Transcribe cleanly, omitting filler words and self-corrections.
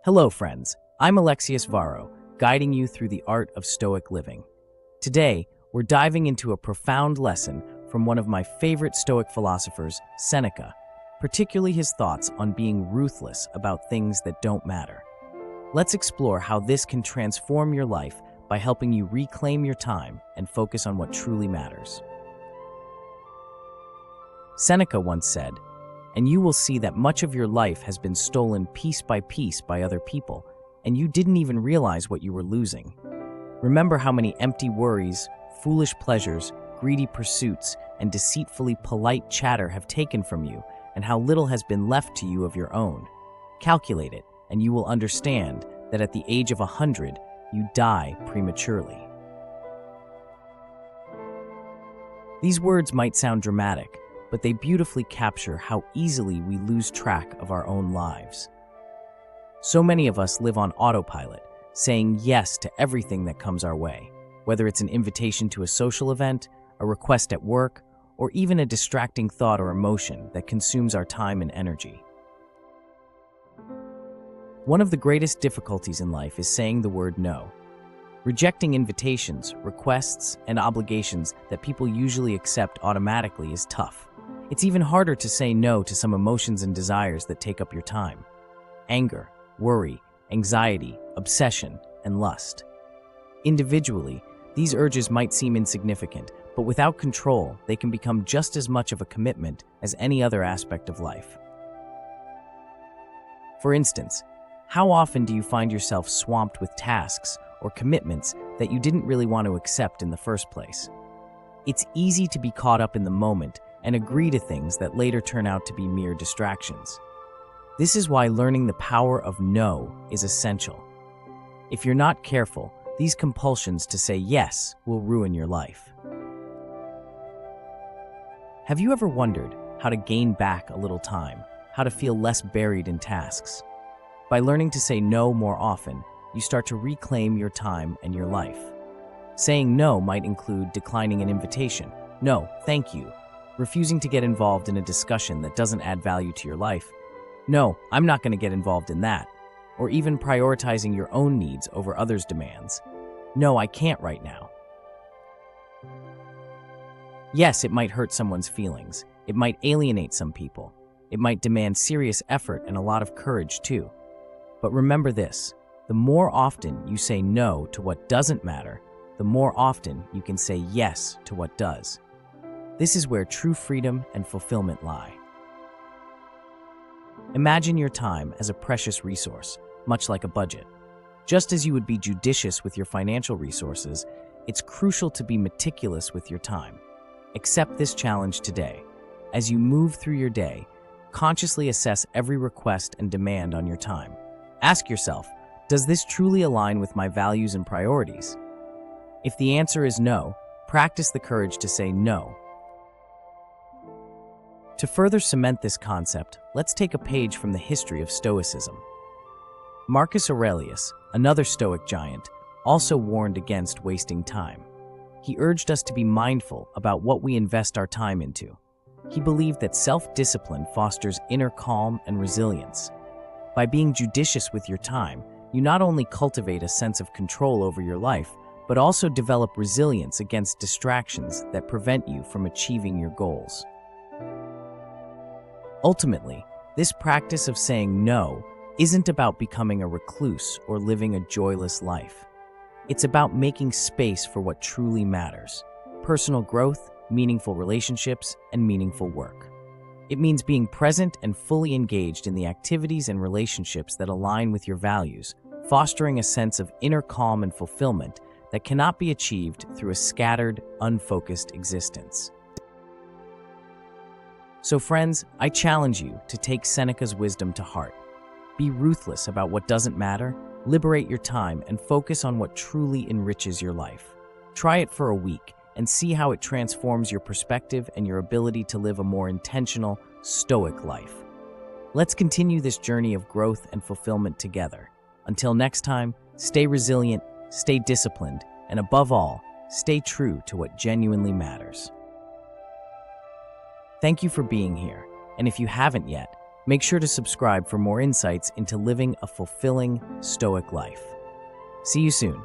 Hello, friends. I'm Alexius Varro, guiding you through the art of Stoic living. Today, we're diving into a profound lesson from one of my favorite Stoic philosophers, Seneca, particularly his thoughts on being ruthless about things that don't matter. Let's explore how this can transform your life by helping you reclaim your time and focus on what truly matters. Seneca once said, "And you will see that much of your life has been stolen piece by other people, and you didn't even realize what you were losing. Remember how many empty worries, foolish pleasures, greedy pursuits, and deceitfully polite chatter have taken from you, and how little has been left to you of your own. Calculate it, and you will understand that at the age of 100, you die prematurely." These words might sound dramatic, but they beautifully capture how easily we lose track of our own lives. So many of us live on autopilot, saying yes to everything that comes our way, whether it's an invitation to a social event, a request at work, or even a distracting thought or emotion that consumes our time and energy. One of the greatest difficulties in life is saying the word no. Rejecting invitations, requests, and obligations that people usually accept automatically is tough. It's even harder to say no to some emotions and desires that take up your time. Anger, worry, anxiety, obsession, and lust. Individually, these urges might seem insignificant, but without control, they can become just as much of a commitment as any other aspect of life. For instance, how often do you find yourself swamped with tasks or commitments that you didn't really want to accept in the first place? It's easy to be caught up in the moment and agree to things that later turn out to be mere distractions. This is why learning the power of no is essential. If you're not careful, these compulsions to say yes will ruin your life. Have you ever wondered how to gain back a little time, how to feel less buried in tasks? By learning to say no more often, you start to reclaim your time and your life. Saying no might include declining an invitation. No, thank you. Refusing to get involved in a discussion that doesn't add value to your life. No, I'm not going to get involved in that. Or even prioritizing your own needs over others' demands. No, I can't right now. Yes, it might hurt someone's feelings. It might alienate some people. It might demand serious effort and a lot of courage too. But remember this, the more often you say no to what doesn't matter, the more often you can say yes to what does. This is where true freedom and fulfillment lie. Imagine your time as a precious resource, much like a budget. Just as you would be judicious with your financial resources, it's crucial to be meticulous with your time. Accept this challenge today. As you move through your day, consciously assess every request and demand on your time. Ask yourself, does this truly align with my values and priorities? If the answer is no, practice the courage to say no. To further cement this concept, let's take a page from the history of Stoicism. Marcus Aurelius, another Stoic giant, also warned against wasting time. He urged us to be mindful about what we invest our time into. He believed that self-discipline fosters inner calm and resilience. By being judicious with your time, you not only cultivate a sense of control over your life, but also develop resilience against distractions that prevent you from achieving your goals. Ultimately, this practice of saying no isn't about becoming a recluse or living a joyless life. It's about making space for what truly matters: personal growth, meaningful relationships, and meaningful work. It means being present and fully engaged in the activities and relationships that align with your values, fostering a sense of inner calm and fulfillment that cannot be achieved through a scattered, unfocused existence. So friends, I challenge you to take Seneca's wisdom to heart. Be ruthless about what doesn't matter, liberate your time, and focus on what truly enriches your life. Try it for a week and see how it transforms your perspective and your ability to live a more intentional, stoic life. Let's continue this journey of growth and fulfillment together. Until next time, stay resilient, stay disciplined, and above all, stay true to what genuinely matters. Thank you for being here, and if you haven't yet, Make sure to subscribe for more insights into living a fulfilling Stoic life. See you soon.